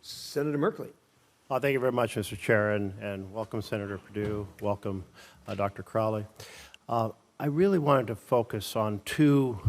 Senator Merkley. Thank you very much, Mr. Chair, and welcome, Senator Perdue. Welcome, Dr. Crowley. I really wanted to focus on two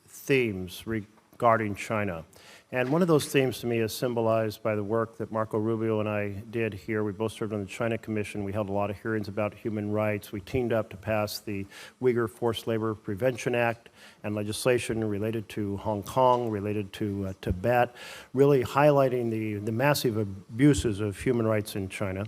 themes regarding China. And one of those themes to me is symbolized by the work that Marco Rubio and I did here. We both served on the China Commission. We held a lot of hearings about human rights. We teamed up to pass the Uyghur Forced Labor Prevention Act and legislation related to Hong Kong, related to Tibet, really highlighting the massive abuses of human rights in China.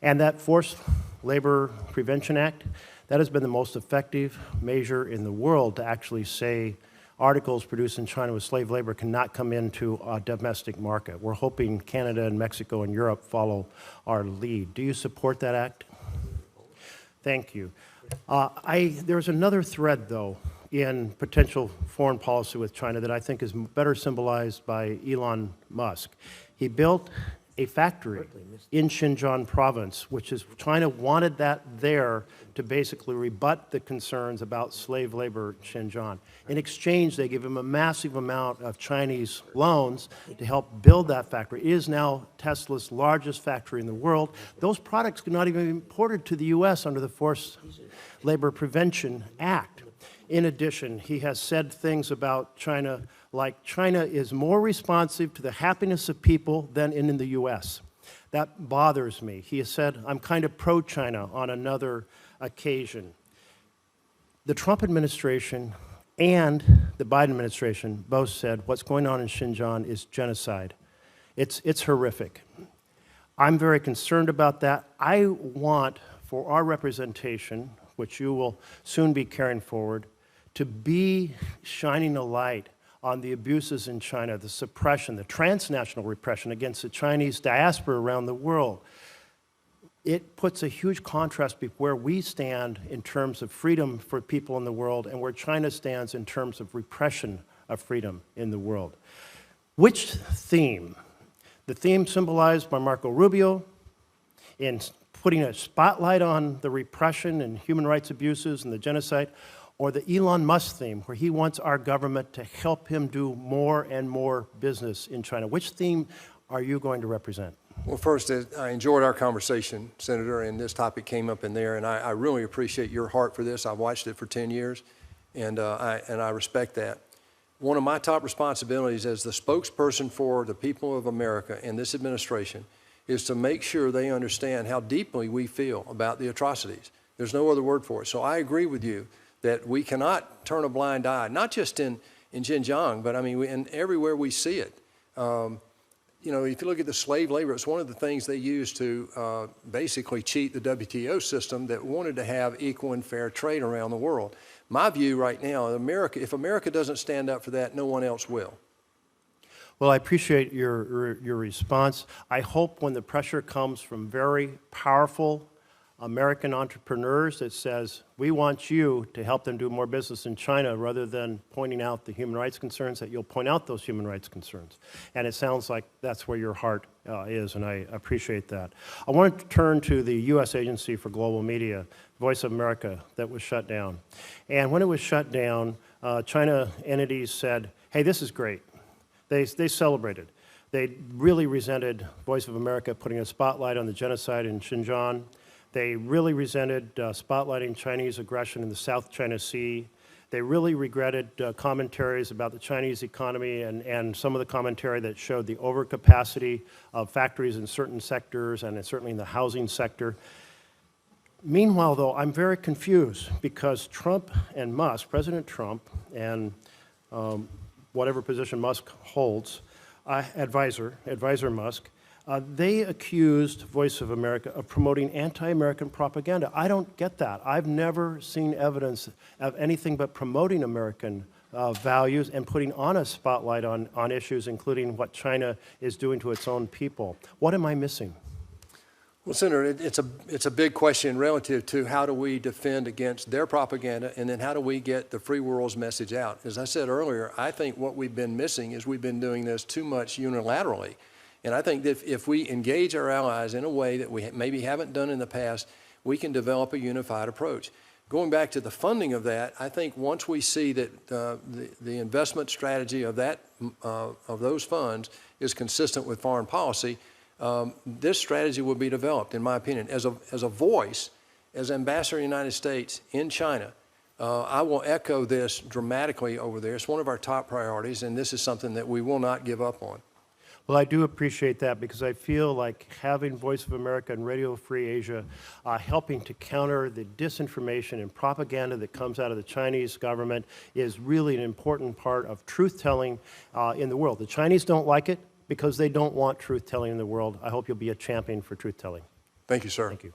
And that Forced Labor Prevention Act, that has been the most effective measure in the world to actually say articles produced in China with slave labor cannot come into a domestic market. We're hoping Canada and Mexico and Europe follow our lead. Do you support that act? Thank you. There's another thread, though, in potential foreign policy with China that I think is better symbolized by Elon Musk. He built a factory in Xinjiang province, which is China wanted that there to basically rebut the concerns about slave labor in Xinjiang. In exchange, they give him a massive amount of Chinese loans to help build that factory. It is now Tesla's largest factory in the world. Those products could not even be imported to the U.S. under the Forced Labor Prevention Act. In addition, he has said things about China like China is more responsive to the happiness of people than in the U.S. That bothers me. He has said, I'm kind of pro-China on another occasion. The Trump administration and the Biden administration both said what's going on in Xinjiang is genocide. It's horrific. I'm very concerned about that. I want for our representation, which you will soon be carrying forward, to be shining a light on the abuses in China, the suppression, the transnational repression against the Chinese diaspora around the world. It puts a huge contrast between where we stand in terms of freedom for people in the world and where China stands in terms of repression of freedom in the world. Which theme? The theme symbolized by Marco Rubio in putting a spotlight on the repression and human rights abuses and the genocide, or the Elon Musk theme, where he wants our government to help him do more and more business in China. Which theme are you going to represent? Well, first, I enjoyed our conversation, Senator, and this topic came up in there, and I really appreciate your heart for this. I've watched it for 10 years, and I respect that. One of my top responsibilities as the spokesperson for the people of America and this administration is to make sure they understand how deeply we feel about the atrocities. There's no other word for it. So I agree with you that we cannot turn a blind eye, not just in Xinjiang, but I mean, everywhere we see it. You know, if you look at the slave labor, it's one of the things they used to basically cheat the WTO system that wanted to have equal and fair trade around the world. My view right now, if America doesn't stand up for that, no one else will. Well, I appreciate your response. I hope when the pressure comes from very powerful American entrepreneurs that says, we want you to help them do more business in China rather than pointing out the human rights concerns, that you'll point out those human rights concerns. And it sounds like that's where your heart is, and I appreciate that. I want to turn to the U.S. Agency for Global Media, Voice of America, that was shut down. And when it was shut down, China entities said, hey, this is great. They celebrated. They really resented Voice of America putting a spotlight on the genocide in Xinjiang. They really resented spotlighting Chinese aggression in the South China Sea. They really regretted commentaries about the Chinese economy and some of the commentary that showed the overcapacity of factories in certain sectors and certainly in the housing sector. Meanwhile, though, I'm very confused because Trump and Musk, President Trump and whatever position Musk holds, advisor Musk, they accused Voice of America of promoting anti-American propaganda. I don't get that. I've never seen evidence of anything but promoting American values and putting on a spotlight on issues, including what China is doing to its own people. What am I missing? Well, Senator, it's a big question relative to how do we defend against their propaganda, and then how do we get the free world's message out. As I said earlier, I think what we've been missing is we've been doing this too much unilaterally. And I think that if we engage our allies in a way that we maybe haven't done in the past, we can develop a unified approach. Going back to the funding of that, I think once we see that the investment strategy of those funds is consistent with foreign policy, this strategy will be developed, in my opinion. As a voice, as Ambassador of the United States in China, I will echo this dramatically over there. It's one of our top priorities, and this is something that we will not give up on. Well, I do appreciate that because I feel like having Voice of America and Radio Free Asia helping to counter the disinformation and propaganda that comes out of the Chinese government is really an important part of truth-telling in the world. The Chinese don't like it because they don't want truth-telling in the world. I hope you'll be a champion for truth-telling. Thank you, sir. Thank you.